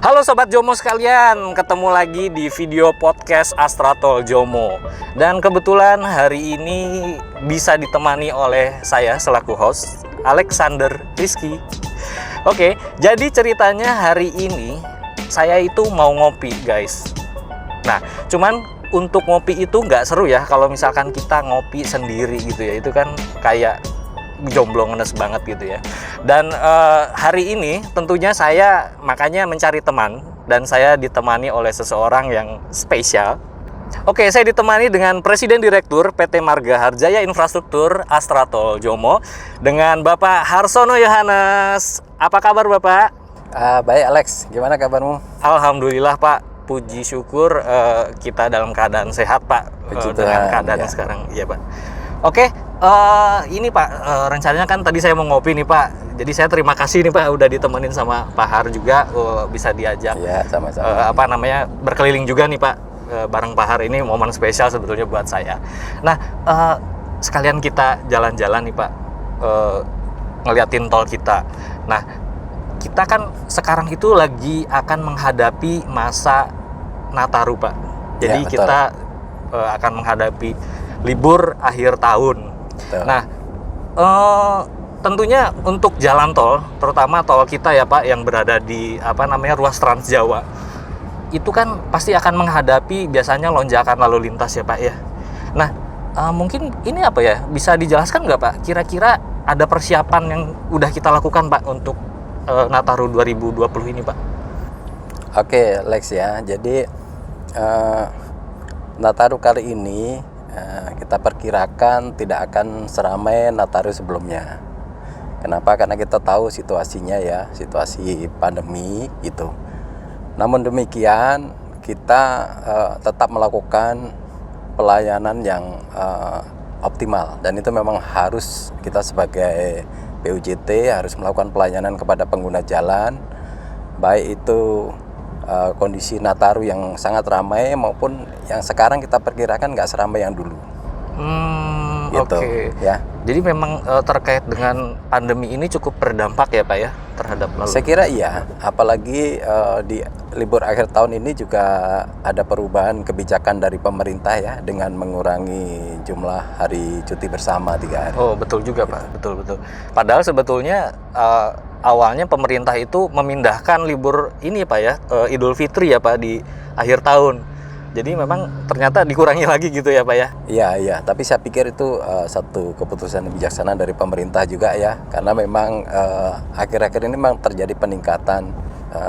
Halo Sobat Jomo sekalian, ketemu lagi di video podcast Astratol Jomo. Dan kebetulan hari ini bisa ditemani oleh saya selaku host, Alexander Rizky. Oke, jadi ceritanya hari ini saya itu mau ngopi guys. Nah, cuman untuk ngopi itu nggak seru ya kalau misalkan kita ngopi sendiri gitu ya. Itu kan kayak jomblo ngenes banget gitu ya. Dan hari ini tentunya saya makanya mencari teman, dan saya ditemani oleh seseorang yang spesial. Oke, saya ditemani dengan Presiden Direktur PT Marga Harjaya Infrastruktur Astratol Jomo, dengan Bapak Harsono Yohanes. Apa kabar Bapak? Baik Alex, gimana kabarmu? Alhamdulillah Pak, puji syukur kita dalam keadaan sehat Pak, dengan keadaan sekarang. Iya Pak. Oke, ini Pak, rencananya kan tadi saya mau ngopi nih Pak. Jadi saya terima kasih nih Pak udah ditemenin sama Pak Har juga, bisa diajak. Iya, sama-sama. Berkeliling juga nih Pak, bareng Pak Har. Ini momen spesial sebetulnya buat saya. Nah, sekalian kita jalan-jalan nih Pak, ngeliatin tol kita. Nah, kita kan sekarang itu lagi akan menghadapi masa Nataru Pak. Jadi ya, kita akan menghadapi libur akhir tahun. Betul. Nah, tentunya untuk jalan tol, terutama tol kita ya Pak, yang berada di ruas Trans Jawa, itu kan pasti akan menghadapi biasanya lonjakan lalu lintas ya Pak ya. Nah, mungkin ini bisa dijelaskan nggak Pak? Kira-kira ada persiapan yang udah kita lakukan Pak untuk Nataru 2020 ini Pak? Oke Lex ya, jadi Nataru kali ini kita perkirakan tidak akan seramai Nataru sebelumnya. Kenapa? Karena kita tahu situasinya ya, situasi pandemi gitu. Namun demikian kita tetap melakukan pelayanan yang optimal, dan itu memang harus kita sebagai PUJT harus melakukan pelayanan kepada pengguna jalan, baik itu kondisi Nataru yang sangat ramai maupun yang sekarang kita perkirakan nggak seramai yang dulu. Gitu, Oke. Ya. Jadi memang terkait dengan pandemi ini cukup berdampak ya Pak ya terhadap lalu. Saya kira iya, apalagi di libur akhir tahun ini juga ada perubahan kebijakan dari pemerintah ya, dengan mengurangi jumlah hari cuti bersama 3 hari. Oh betul juga gitu. Pak, betul. Padahal sebetulnya awalnya pemerintah itu memindahkan libur ini Pak ya, Idul Fitri ya Pak, di akhir tahun. Jadi memang ternyata dikurangi lagi gitu ya Pak ya? Iya. Tapi saya pikir itu satu keputusan bijaksana dari pemerintah juga ya. Karena memang akhir-akhir ini memang terjadi peningkatan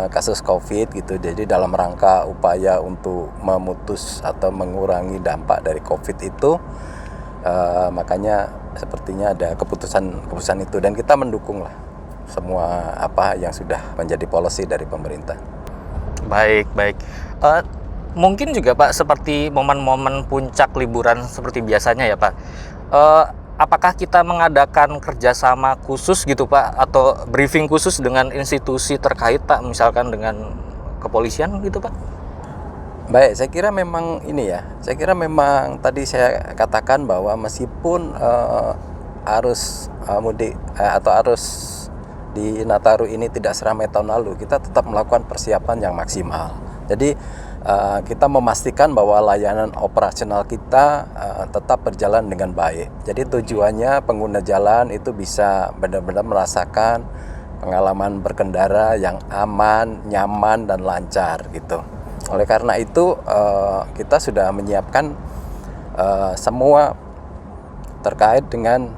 kasus COVID gitu. Jadi dalam rangka upaya untuk memutus atau mengurangi dampak dari COVID itu, makanya sepertinya ada keputusan itu. Dan kita mendukung lah semua apa yang sudah menjadi policy dari pemerintah. Baik. Mungkin juga Pak, seperti momen-momen puncak liburan seperti biasanya ya Pak, apakah kita mengadakan kerjasama khusus gitu Pak, atau briefing khusus dengan institusi terkait Pak, misalkan dengan kepolisian gitu Pak? Baik, saya kira memang ini ya, tadi saya katakan bahwa meskipun arus mudik atau arus di Nataru ini tidak seramai tahun lalu, kita tetap melakukan persiapan yang maksimal. Jadi kita memastikan bahwa layanan operasional kita tetap berjalan dengan baik. Jadi tujuannya pengguna jalan itu bisa benar-benar merasakan pengalaman berkendara yang aman, nyaman, dan lancar gitu. Oleh karena itu kita sudah menyiapkan semua terkait dengan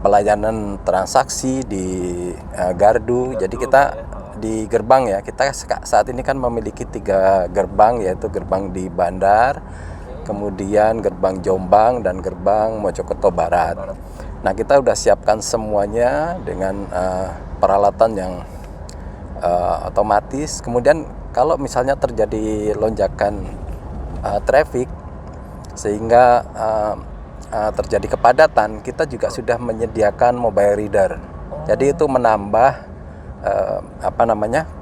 pelayanan transaksi di gardu. Jadi kita di gerbang ya, kita saat ini kan memiliki 3 gerbang, yaitu gerbang di Bandar, kemudian gerbang Jombang, dan gerbang Mojokerto Barat. Nah, kita udah siapkan semuanya dengan peralatan yang otomatis. Kemudian kalau misalnya terjadi lonjakan traffic sehingga terjadi kepadatan, kita juga sudah menyediakan mobile reader. Jadi itu menambah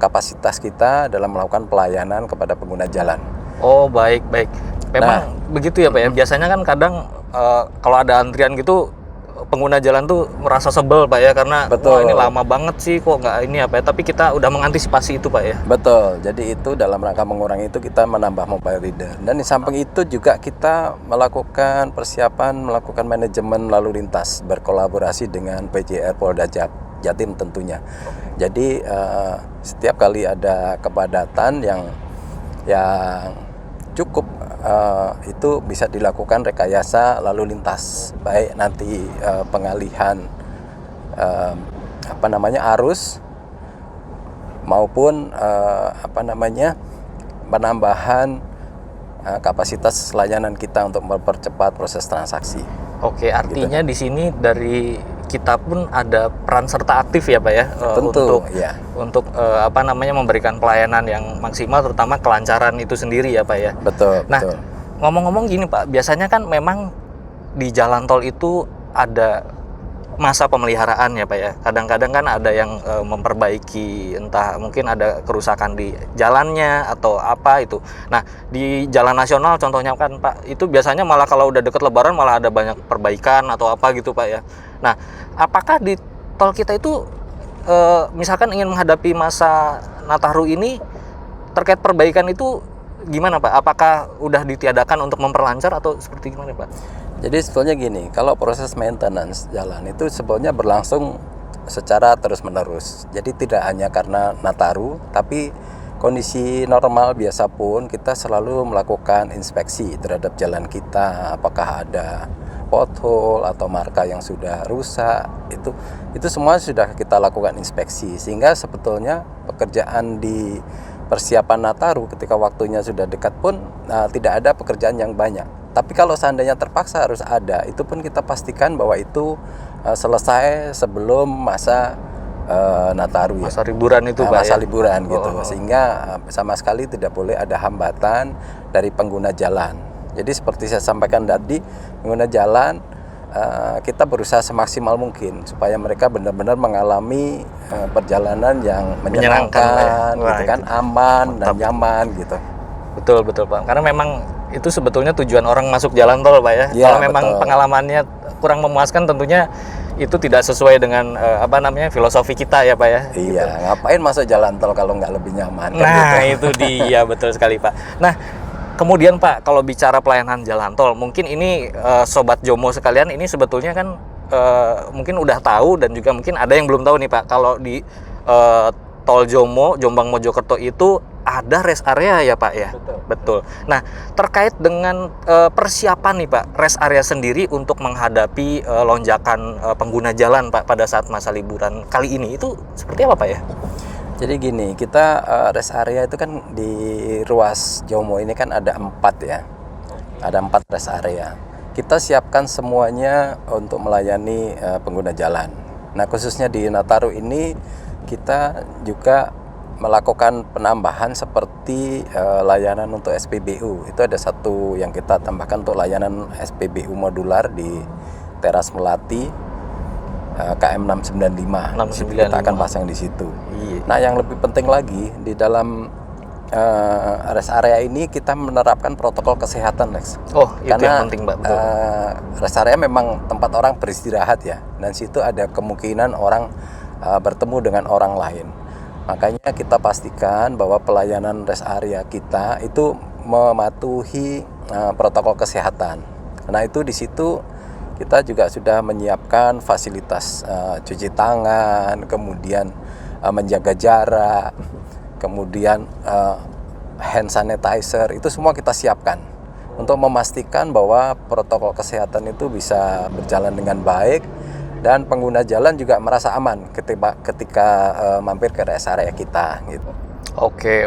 kapasitas kita dalam melakukan pelayanan kepada pengguna jalan. Oh baik. Memang begitu ya Pak ya. Biasanya kan kadang kalau ada antrian gitu pengguna jalan tuh merasa sebel Pak ya, karena Betul. wah ini lama banget sih kok nggak ini apa ya, tapi kita udah mengantisipasi itu Pak ya. Betul, jadi itu dalam rangka mengurangi itu kita menambah mobile reader. Dan di samping itu juga kita melakukan persiapan, melakukan manajemen lalu lintas berkolaborasi dengan PJR Polda Jatim tentunya. Jadi setiap kali ada kepadatan yang cukup, itu bisa dilakukan rekayasa lalu lintas, baik nanti pengalihan arus maupun penambahan kapasitas layanan kita untuk mempercepat proses transaksi. Oke, artinya di sini dari kita pun ada peran serta aktif ya Pak ya, Tentu, untuk memberikan pelayanan yang maksimal, terutama kelancaran itu sendiri ya Pak ya. Betul. Nah, ngomong-ngomong gini Pak, biasanya kan memang di jalan tol itu ada masa pemeliharaan ya Pak ya. Kadang-kadang kan ada yang memperbaiki, entah mungkin ada kerusakan di jalannya atau apa itu. Nah, di jalan nasional contohnya kan Pak, itu biasanya malah kalau udah deket Lebaran malah ada banyak perbaikan atau apa gitu Pak ya. Nah, apakah di tol kita itu misalkan ingin menghadapi masa Nataru ini, terkait perbaikan itu gimana Pak? Apakah udah ditiadakan untuk memperlancar atau seperti gimana Pak? Jadi sebetulnya gini, kalau proses maintenance jalan itu sebetulnya berlangsung secara terus-menerus. Jadi tidak hanya karena Nataru, tapi kondisi normal biasa pun kita selalu melakukan inspeksi terhadap jalan kita, apakah ada pothole atau marka yang sudah rusak. Itu semua sudah kita lakukan inspeksi, sehingga sebetulnya pekerjaan di persiapan Nataru ketika waktunya sudah dekat pun tidak ada pekerjaan yang banyak. Tapi kalau seandainya terpaksa harus ada, itu pun kita pastikan bahwa itu selesai sebelum masa Nataru, masa liburan itu Pak masa ya? liburan gitu, sehingga sama sekali tidak boleh ada hambatan dari pengguna jalan. Jadi seperti saya sampaikan tadi, pengguna jalan kita berusaha semaksimal mungkin supaya mereka benar-benar mengalami perjalanan yang menyenangkan, ya? gitu kan, aman dan nyaman gitu. Betul Pak, karena memang itu sebetulnya tujuan orang masuk jalan tol Pak ya. Kalau memang pengalamannya kurang memuaskan, tentunya itu tidak sesuai dengan filosofi kita ya Pak ya. Iya, gitu. Ngapain masuk jalan tol kalau nggak lebih nyaman? Nah gitu. Itu dia, betul sekali Pak. Nah, kemudian Pak, kalau bicara pelayanan jalan tol, mungkin ini Sobat Jomo sekalian ini sebetulnya kan mungkin udah tahu, dan juga mungkin ada yang belum tahu nih Pak, kalau di Tol Jomo, Jombang Mojokerto itu ada rest area ya Pak ya? Betul. Nah, terkait dengan persiapan nih Pak, rest area sendiri untuk menghadapi lonjakan pengguna jalan Pak pada saat masa liburan kali ini, itu seperti apa Pak ya? Jadi gini, kita rest area itu kan di ruas Jomo ini kan ada 4 ya. Ada 4 rest area. Kita siapkan semuanya untuk melayani pengguna jalan. Nah, khususnya di Nataru ini kita juga melakukan penambahan seperti layanan untuk SPBU. Itu ada satu yang kita tambahkan untuk layanan SPBU modular di Teras Melati, KM 695. Kita akan pasang di situ. Iya. Nah, yang lebih penting lagi di dalam rest area ini kita menerapkan protokol kesehatan, Lex. Oh, itu karena yang penting, Mbak. Betul. Rest area memang tempat orang beristirahat ya, dan situ ada kemungkinan orang bertemu dengan orang lain. Makanya kita pastikan bahwa pelayanan rest area kita itu mematuhi protokol kesehatan. Nah, itu di situ kita juga sudah menyiapkan fasilitas cuci tangan, kemudian menjaga jarak, kemudian hand sanitizer, itu semua kita siapkan untuk memastikan bahwa protokol kesehatan itu bisa berjalan dengan baik dan pengguna jalan juga merasa aman ketika mampir ke rest area kita gitu. Oke.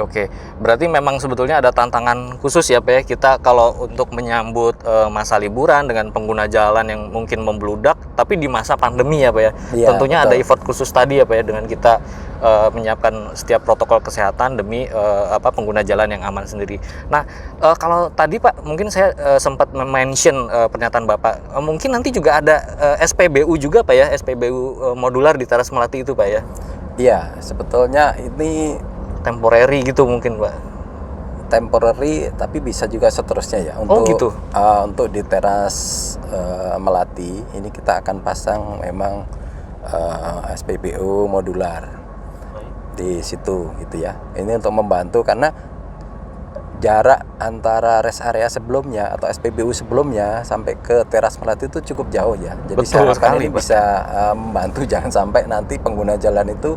Berarti memang sebetulnya ada tantangan khusus ya Pak ya, kita kalau untuk menyambut masa liburan dengan pengguna jalan yang mungkin membludak, tapi di masa pandemi ya Pak ya. Iya, tentunya betul. ada effort khusus tadi ya Pak ya, dengan kita menyiapkan setiap protokol kesehatan demi pengguna jalan yang aman sendiri. Nah, kalau tadi Pak mungkin saya sempat mention pernyataan Bapak, mungkin nanti juga ada SPBU juga Pak ya, SPBU modular di Teras Melati itu Pak ya. Iya, sebetulnya ini temporary gitu mungkin Pak. temporary, tapi bisa juga seterusnya ya. Oh, gitu. Untuk di teras Melati ini kita akan pasang memang SPBU modular di situ gitu ya. Ini untuk membantu karena jarak antara rest area sebelumnya atau SPBU sebelumnya sampai ke teras Melati itu cukup jauh ya. Jadi Betul sekali, ini Pak. bisa membantu jangan sampai nanti pengguna jalan itu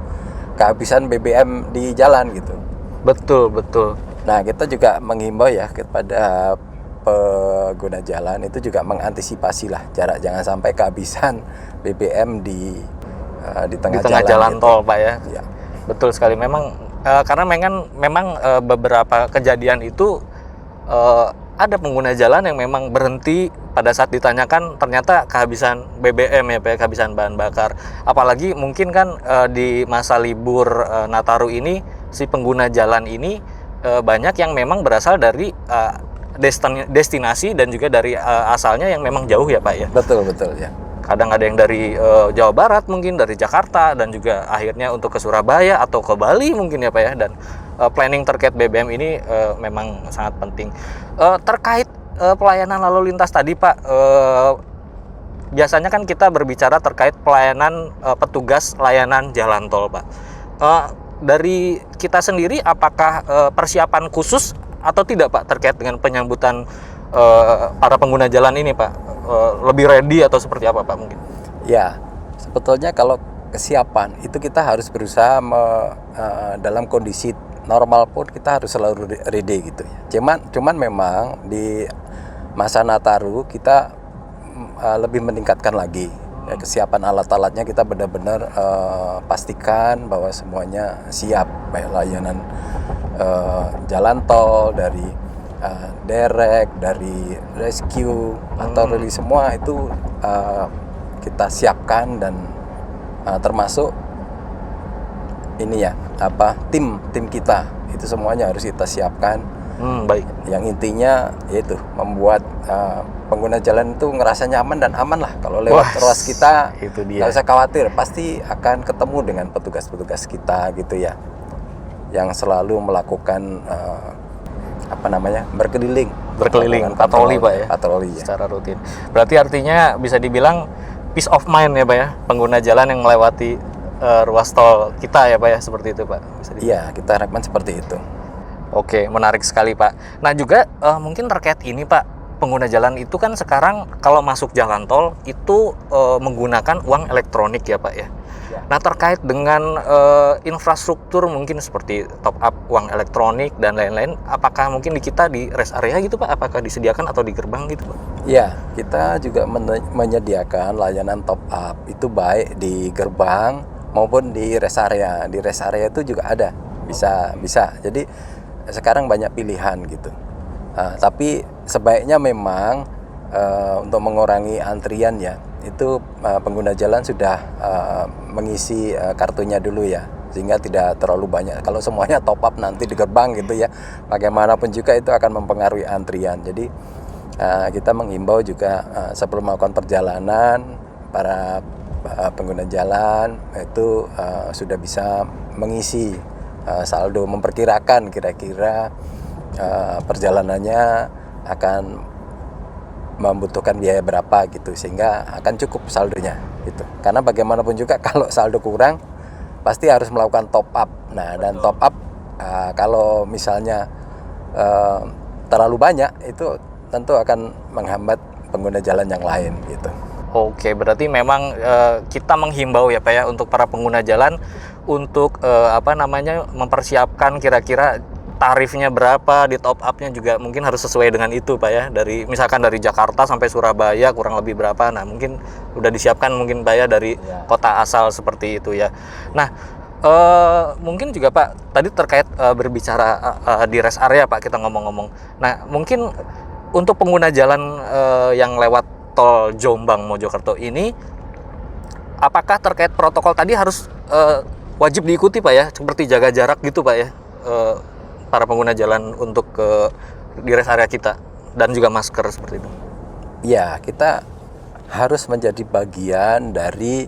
kehabisan BBM di jalan gitu. Betul. Nah, kita juga menghimbau ya kepada pengguna jalan itu juga mengantisipasi lah jarak, jangan sampai kehabisan BBM di tengah jalan gitu. tol, Pak ya. Ya. Betul sekali. Memang karena memang beberapa kejadian itu ada pengguna jalan yang memang berhenti pada saat ditanyakan ternyata kehabisan BBM ya Pak, kehabisan bahan bakar. Apalagi mungkin kan di masa libur Nataru ini si pengguna jalan ini banyak yang memang berasal dari destinasi dan juga dari asalnya yang memang jauh ya Pak ya. Betul ya. Kadang ada yang dari Jawa Barat, mungkin dari Jakarta, dan juga akhirnya untuk ke Surabaya atau ke Bali mungkin ya Pak ya. Dan planning terkait BBM ini memang sangat penting. Terkait pelayanan lalu lintas tadi Pak, biasanya kan kita berbicara terkait pelayanan petugas layanan jalan tol Pak. Dari kita sendiri apakah persiapan khusus atau tidak Pak terkait dengan penyambutan para pengguna jalan ini Pak? Lebih ready atau seperti apa Pak mungkin? Ya, sebetulnya kalau kesiapan itu kita harus berusaha dalam kondisi normal pun kita harus selalu ready gitu ya. Cuman memang di masa Nataru kita lebih meningkatkan lagi ya, kesiapan alat-alatnya kita benar-benar pastikan bahwa semuanya siap, baik layanan jalan tol dari derek, dari rescue atau dari semua itu kita siapkan, dan termasuk ini ya tim kita itu semuanya harus kita siapkan. Baik. Yang intinya yaitu membuat pengguna jalan itu ngerasa nyaman dan aman lah kalau lewat ruas kita. Itu dia. Nggak usah khawatir, pasti akan ketemu dengan petugas-petugas kita gitu ya, yang selalu melakukan berkeliling patroli Pak ya, patroli ya, secara rutin. Berarti artinya bisa dibilang peace of mind ya Pak ya, pengguna jalan yang melewati ruas tol kita ya Pak ya, seperti itu Pak. Iya, kita harapkan seperti itu. Oke, menarik sekali Pak. Nah juga mungkin terkait ini Pak, pengguna jalan itu kan sekarang kalau masuk jalan tol itu menggunakan uang elektronik ya Pak ya. Nah terkait dengan infrastruktur mungkin seperti top up uang elektronik dan lain-lain, apakah mungkin di kita di rest area gitu Pak? Apakah disediakan atau di gerbang gitu Pak? Ya, kita juga menyediakan layanan top up itu baik di gerbang maupun di rest area. Di rest area itu juga ada, bisa. Jadi sekarang banyak pilihan gitu. Tapi sebaiknya memang untuk mengurangi antrian ya, itu pengguna jalan sudah mengisi kartunya dulu ya, sehingga tidak terlalu banyak. Kalau semuanya top up nanti di gerbang gitu ya, bagaimanapun juga itu akan mempengaruhi antrian. Jadi kita menghimbau juga sebelum melakukan perjalanan, para pengguna jalan itu sudah bisa mengisi saldo, memperkirakan kira-kira perjalanannya akan membutuhkan biaya berapa gitu, sehingga akan cukup saldonya gitu. Karena bagaimanapun juga kalau saldo kurang pasti harus melakukan top up. Nah, dan top up kalau misalnya terlalu banyak itu tentu akan menghambat pengguna jalan yang lain gitu. Oke, berarti memang kita menghimbau ya Pak ya untuk para pengguna jalan untuk mempersiapkan kira-kira tarifnya berapa, di top up-nya juga mungkin harus sesuai dengan itu Pak ya. Misalkan dari Jakarta sampai Surabaya kurang lebih berapa. Nah, mungkin udah disiapkan mungkin Pak ya dari kota asal seperti itu ya. Nah, mungkin juga Pak tadi terkait berbicara di rest area Pak, kita ngomong-ngomong. Nah, mungkin untuk pengguna jalan yang lewat tol Jombang Mojokerto ini, apakah terkait protokol tadi harus wajib diikuti Pak ya, seperti jaga jarak gitu Pak ya, para pengguna jalan untuk di rest area kita, dan juga masker seperti itu? Ya, kita harus menjadi bagian dari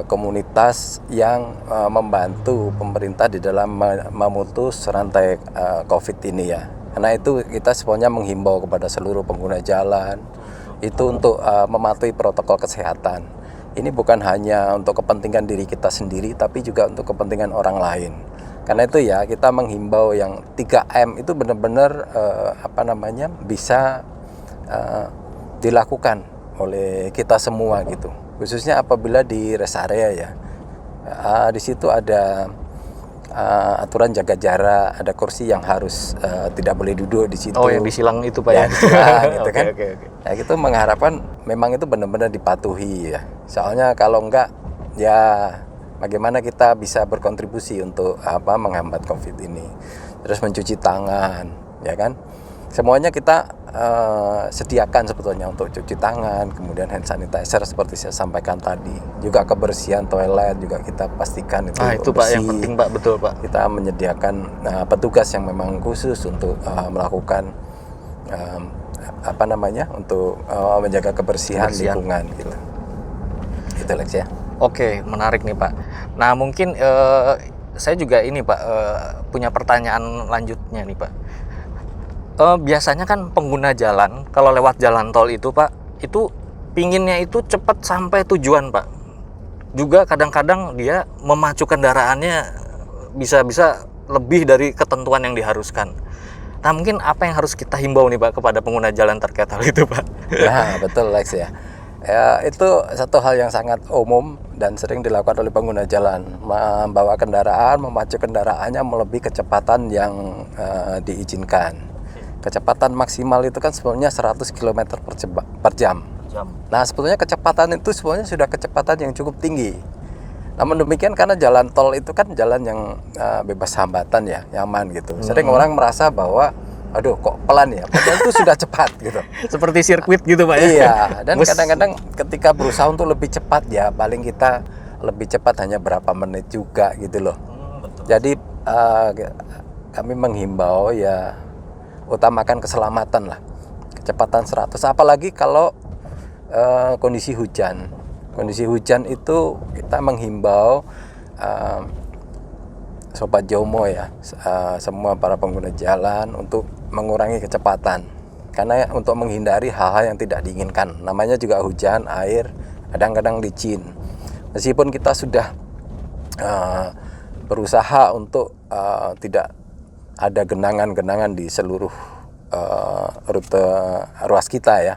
komunitas yang membantu pemerintah di dalam memutus rantai COVID ini ya. Karena itu kita semuanya menghimbau kepada seluruh pengguna jalan itu untuk mematuhi protokol kesehatan. Ini bukan hanya untuk kepentingan diri kita sendiri, tapi juga untuk kepentingan orang lain. Karena itu ya kita menghimbau yang 3M itu benar-benar bisa dilakukan oleh kita semua gitu. Khususnya apabila di rest area ya. Di situ ada aturan jaga jarak, ada kursi yang harus tidak boleh duduk di situ. Oh, yang disilang itu Pak ya? Disilang gitu kan. Okay. Ya kita mengharapkan memang itu benar-benar dipatuhi ya. Soalnya kalau enggak ya bagaimana kita bisa berkontribusi untuk menghambat COVID ini. Terus mencuci tangan, ya kan? Semuanya kita sediakan sebetulnya untuk cuci tangan, kemudian hand sanitizer seperti saya sampaikan tadi. Juga kebersihan toilet juga kita pastikan itu itu bersih. Pak yang penting Pak, betul Pak. Kita menyediakan petugas yang memang khusus untuk melakukan untuk menjaga kebersihan lingkungan gitu. Itu Lex ya. Oke, menarik nih Pak. Nah mungkin saya juga ini Pak punya pertanyaan lanjutnya nih Pak. Biasanya kan pengguna jalan kalau lewat jalan tol itu Pak, itu pinginnya itu cepat sampai tujuan Pak. Juga kadang-kadang dia memacu kendaraannya bisa lebih dari ketentuan yang diharuskan. Nah mungkin apa yang harus kita himbau nih Pak kepada pengguna jalan terkait hal itu Pak? Nah betul Lex ya. Ya, itu satu hal yang sangat umum dan sering dilakukan oleh pengguna jalan, membawa kendaraan, memacu kendaraannya melebihi kecepatan yang diizinkan. Kecepatan maksimal itu kan sebenarnya 100 km per jam. Nah sebetulnya kecepatan itu sebenarnya sudah kecepatan yang cukup tinggi. Namun demikian karena jalan tol itu kan jalan yang bebas hambatan ya, nyaman gitu. Sering orang merasa bahwa aduh kok pelan ya, padahal itu sudah cepat gitu. Seperti sirkuit gitu Pak ya? Iya, dan kadang-kadang ketika berusaha untuk lebih cepat ya, paling kita lebih cepat hanya berapa menit juga gitu loh. Betul. Jadi kami menghimbau ya utamakan keselamatan lah. Kecepatan 100, apalagi kalau kondisi hujan. Kondisi hujan itu kita menghimbau Sobat Jomo ya, semua para pengguna jalan untuk mengurangi kecepatan. Karena untuk menghindari hal-hal yang tidak diinginkan. Namanya juga hujan, air, kadang-kadang licin. Meskipun kita sudah berusaha untuk tidak ada genangan-genangan di seluruh rute ruas kita ya.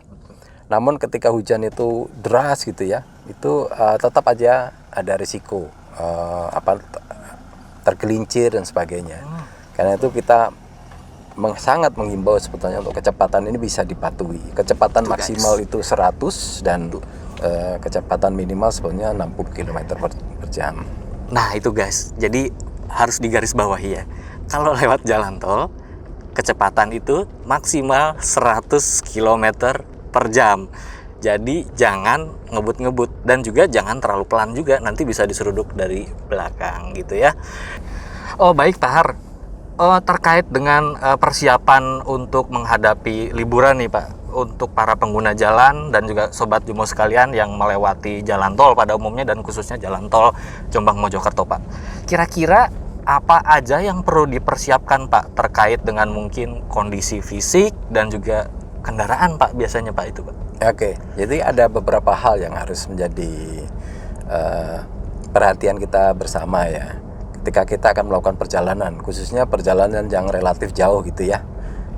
Namun ketika hujan itu deras gitu ya, itu tetap aja ada risiko tergelincir dan sebagainya. Karena itu kita sangat menghimbau sebetulnya untuk kecepatan ini bisa dipatuhi. Kecepatan maksimal itu 100 dan kecepatan minimal sebenarnya 60 km per jam. Nah itu guys, jadi harus digarisbawahi ya. Kalau lewat jalan tol, kecepatan itu maksimal 100 km per jam. Jadi jangan ngebut-ngebut dan juga jangan terlalu pelan juga, nanti bisa diseruduk dari belakang gitu ya. Oh baik Pak Har, terkait dengan persiapan untuk menghadapi liburan nih Pak, untuk para pengguna jalan dan juga Sobat Jomo sekalian yang melewati jalan tol pada umumnya dan khususnya jalan tol Jombang Mojokerto Pak. Kira-kira apa aja yang perlu dipersiapkan Pak terkait dengan mungkin kondisi fisik dan juga kendaraan Pak biasanya Pak itu Pak? Oke, jadi ada beberapa hal yang harus menjadi perhatian kita bersama ya. Ketika kita akan melakukan perjalanan, khususnya perjalanan yang relatif jauh gitu ya.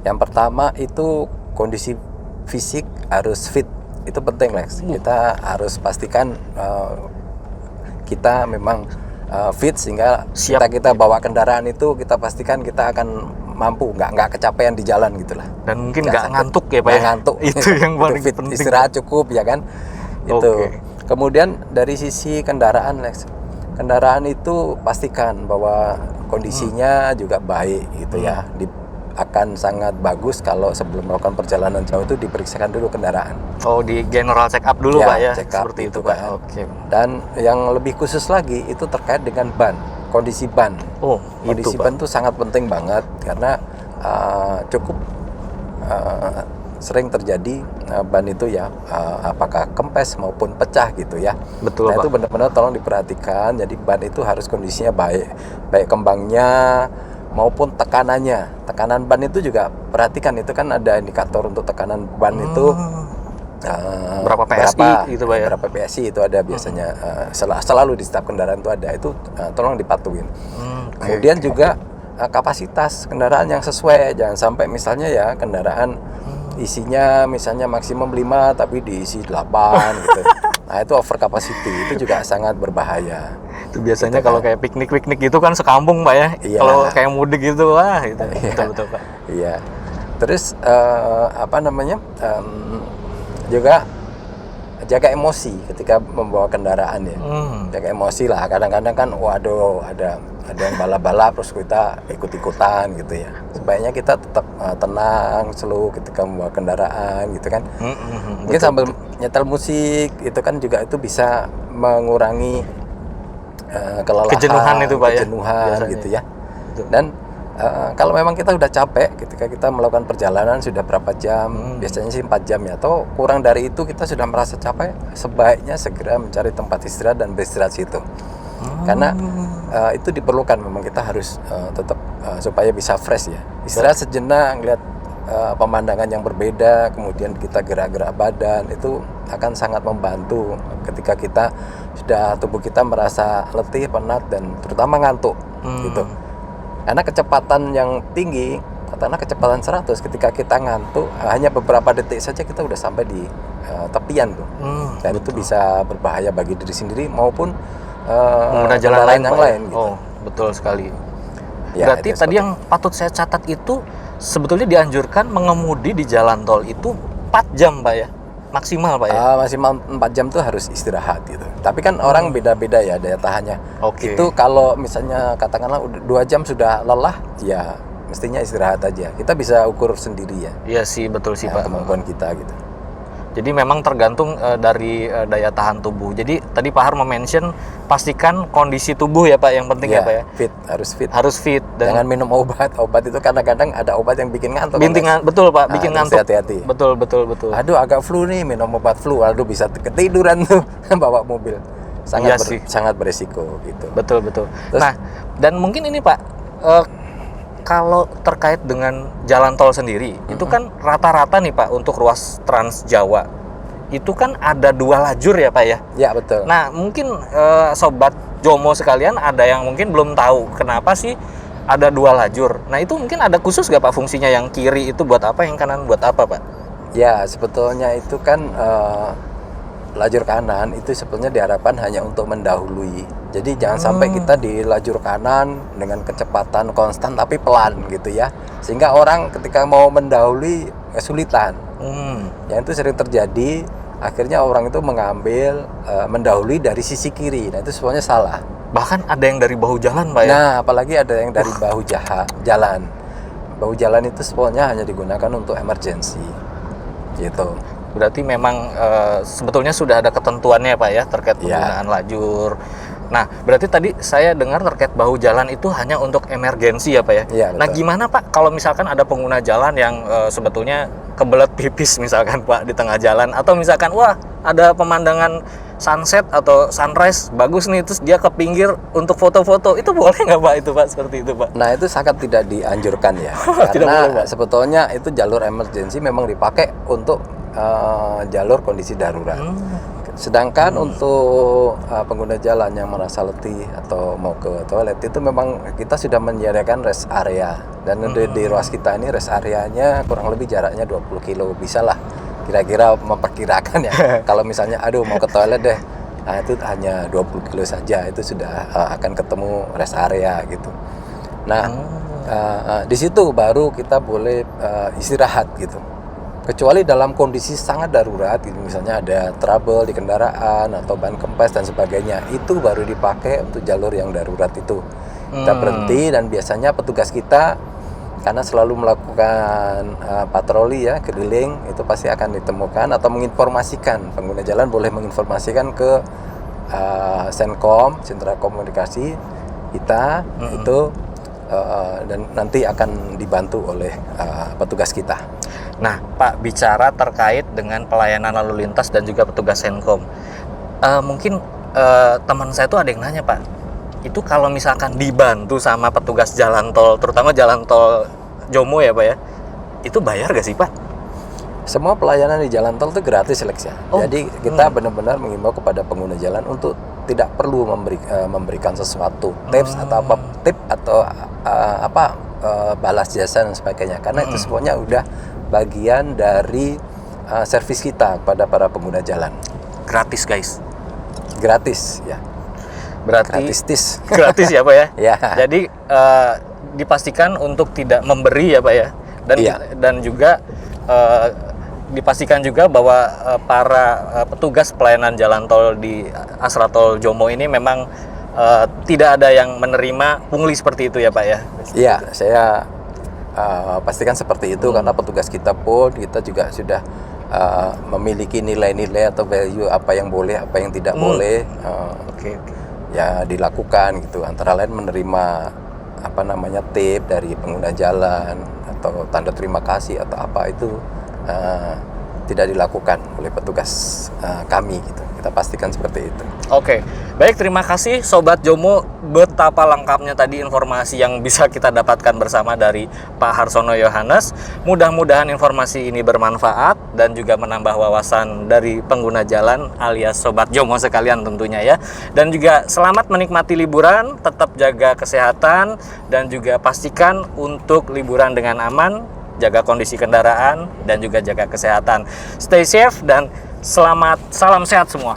Yang pertama itu kondisi fisik harus fit, itu penting Lex. Kita harus pastikan kita memang fit sehingga kita bawa kendaraan itu kita pastikan kita akan mampu, nggak kecapean di jalan gitulah. Dan mungkin nggak ngantuk ya Pak ya? Ngantuk. Itu yang paling fit, penting. istirahat cukup ya kan. Itu. Kemudian dari sisi kendaraan Lex, kendaraan itu pastikan bahwa kondisinya juga baik gitu ya. Akan sangat bagus kalau sebelum melakukan perjalanan jauh itu diperiksakan dulu kendaraan. Oh, di general check up dulu Ya, Pak ya? check up Seperti itu itu Pak. kan. Oke. Dan yang lebih khusus lagi itu terkait dengan ban, kondisi ban. Oh, Kondisi itu ban Pak. itu sangat penting banget karena cukup sering terjadi ban itu ya apakah kempes maupun pecah gitu ya. Betul, Nah Pak. itu benar-benar tolong diperhatikan. Jadi ban itu harus kondisinya baik kembangnya maupun tekanannya. Tekanan ban itu juga perhatikan, itu kan ada indikator untuk tekanan ban itu Berapa PSI gitu, Pak ya? berapa PSI itu ada biasanya, selalu di setiap kendaraan itu ada, itu tolong dipatuhin. Kemudian juga kapasitas kendaraan yang sesuai, jangan sampai misalnya ya kendaraan isinya misalnya maksimum 5 tapi diisi 8 gitu. Nah itu over capacity, itu juga sangat berbahaya. Itu biasanya kalau kayak piknik gitu kan sekampung, Pak ya. Iya. Kalau kayak mudik gitu, wah itu Iya. betul, Pak. Iya. Terus juga jaga emosi ketika membawa kendaraan ya. Jaga emosi lah. Kadang-kadang kan waduh ada yang balap-balap terus kita ikut-ikutan gitu ya. Sebaiknya kita tetap tenang, slow ketika membawa kendaraan gitu kan. Mungkin sambil nyetel musik itu kan juga itu bisa mengurangi kelelahan, Kejenuhan itu, Pak, ya? kejenuhan Biasanya. gitu ya. Dan kalau memang kita udah capek ketika kita melakukan perjalanan sudah berapa jam, biasanya sih 4 jam ya, atau kurang dari itu kita sudah merasa capek, sebaiknya segera mencari tempat istirahat dan beristirahat situ. Karena itu diperlukan, memang kita harus tetap supaya bisa fresh ya. Istirahat sejenak, lihat pemandangan yang berbeda, kemudian kita gerak-gerak badan, itu akan sangat membantu ketika kita sudah tubuh kita merasa letih, penat, dan terutama ngantuk gitu. Karena kecepatan yang tinggi, katakanlah kecepatan 100, ketika kita ngantuk hanya beberapa detik saja kita udah sampai di tepian tuh. Dan itu bisa berbahaya bagi diri sendiri maupun Pengguna jalan lain, yang Pak, lain ya? gitu. Oh, betul sekali. Ya, Berarti itu tadi seperti yang patut saya catat itu sebetulnya dianjurkan mengemudi di jalan tol itu 4 jam, Pak ya? Maksimal, Pak ya? maksimal 4 jam tuh harus istirahat gitu. Tapi kan orang beda-beda ya daya tahannya. Oke. Itu kalau misalnya katakanlah udah 2 jam sudah lelah, ya mestinya istirahat aja. Kita bisa ukur sendiri ya, Iya sih, betul sih, Pak. kemampuan kita gitu. Jadi memang tergantung dari daya tahan tubuh. Jadi tadi Pak Har mention pastikan kondisi tubuh ya, Pak, yang penting ya, Pak ya. Fit, harus fit. Harus fit dan Jangan minum obat. Obat itu kadang-kadang ada obat yang bikin ngantuk. betul, Pak, Nah, bikin harus ngantuk. hati-hati. Betul. Aduh agak flu nih, minum obat flu. Aduh bisa ketiduran tuh bawa mobil. Iya sih. Sangat beresiko gitu. Betul. Terus- Nah, dan mungkin ini, Pak, kalau terkait dengan jalan tol sendiri, itu kan rata-rata nih, Pak, untuk ruas Trans Jawa itu kan ada 2 lajur ya, Pak ya. Ya betul. Nah, mungkin sobat Jomo sekalian ada yang mungkin belum tahu kenapa sih ada 2 lajur. Nah, itu mungkin ada khusus nggak, Pak, fungsinya? Yang kiri itu buat apa, yang kanan buat apa, Pak? Ya sebetulnya itu kan lajur kanan itu sebetulnya diharapkan hanya untuk mendahului. Jadi jangan sampai kita di lajur kanan dengan kecepatan konstan tapi pelan gitu ya. Sehingga orang ketika mau mendahului kesulitan. Yang itu sering terjadi, akhirnya orang itu mengambil mendahului dari sisi kiri. Nah itu semuanya salah. Bahkan ada yang dari bahu jalan, Pak ya. Nah apalagi ada yang dari bahu jalan. Bahu jalan itu semuanya hanya digunakan untuk emergency gitu. Berarti memang sebetulnya sudah ada ketentuannya, Pak ya, terkait penggunaan lajur. Nah, berarti tadi saya dengar terkait bahu jalan itu hanya untuk emergensi ya, Pak ya. Iya, Nah, betul. gimana, Pak, kalau misalkan ada pengguna jalan yang sebetulnya kebelet pipis misalkan, Pak, di tengah jalan, atau misalkan wah ada pemandangan sunset atau sunrise bagus nih, terus dia ke pinggir untuk foto-foto, itu boleh nggak, Pak, itu, Pak, seperti itu, Pak? Nah itu sangat tidak dianjurkan ya. Tidak boleh, Karena Pak. sebetulnya itu jalur emergency memang dipakai untuk jalur kondisi darurat. Sedangkan untuk pengguna jalan yang merasa letih atau mau ke toilet itu memang kita sudah menyediakan rest area. Dan di ruas kita ini rest areanya kurang lebih jaraknya 20 kilo. Bisa lah kira-kira memperkirakan ya. Kalau misalnya aduh mau ke toilet deh, nah itu hanya 20 kilo saja. Itu sudah akan ketemu rest area gitu. Nah di situ baru kita boleh istirahat gitu. Kecuali dalam kondisi sangat darurat, gitu, misalnya ada trouble di kendaraan atau ban kempes dan sebagainya, itu baru dipakai untuk jalur yang darurat itu. Kita berhenti dan biasanya petugas kita karena selalu melakukan patroli ya keliling, itu pasti akan ditemukan atau menginformasikan, pengguna jalan boleh menginformasikan ke Senkom, sentra komunikasi kita itu dan nanti akan dibantu oleh petugas kita. Nah, Pak, bicara terkait dengan pelayanan lalu lintas dan juga petugas Senkom, mungkin teman saya tuh ada yang nanya, Pak, itu kalau misalkan dibantu sama petugas jalan tol, terutama jalan tol Jomo ya, Pak ya, itu bayar gak sih, Pak? Semua pelayanan di jalan tol itu gratis, Lex ya. Jadi kita benar-benar mengimbau kepada pengguna jalan untuk tidak perlu memberikan sesuatu tips atau tip atau balas jasa dan sebagainya, karena itu semuanya udah bagian dari servis kita kepada para pengguna jalan. Gratis, guys. Gratis ya. Berarti Gratis gratis ya, Pak ya. Ya. Jadi dipastikan untuk tidak memberi ya, Pak ya. Dan Iya. dan juga dipastikan juga bahwa para petugas pelayanan jalan tol di Astra Tol Jomo ini memang tidak ada yang menerima pungli seperti itu ya, Pak ya. Iya, saya pastikan seperti itu karena petugas kita pun kita juga sudah memiliki nilai-nilai atau value apa yang boleh, apa yang tidak boleh. Oke. Ya dilakukan gitu, antara lain menerima tip dari pengguna jalan atau tanda terima kasih atau apa itu tidak dilakukan oleh petugas kami gitu. Kita pastikan seperti itu. Oke, baik, terima kasih Sobat Jomo, betapa lengkapnya tadi informasi yang bisa kita dapatkan bersama dari Pak Harsono Yohanes. Mudah-mudahan informasi ini bermanfaat dan juga menambah wawasan dari pengguna jalan alias Sobat Jomo sekalian tentunya ya. Dan juga selamat menikmati liburan, tetap jaga kesehatan dan juga pastikan untuk liburan dengan aman, jaga kondisi kendaraan dan juga jaga kesehatan. Stay safe dan salam sehat semua.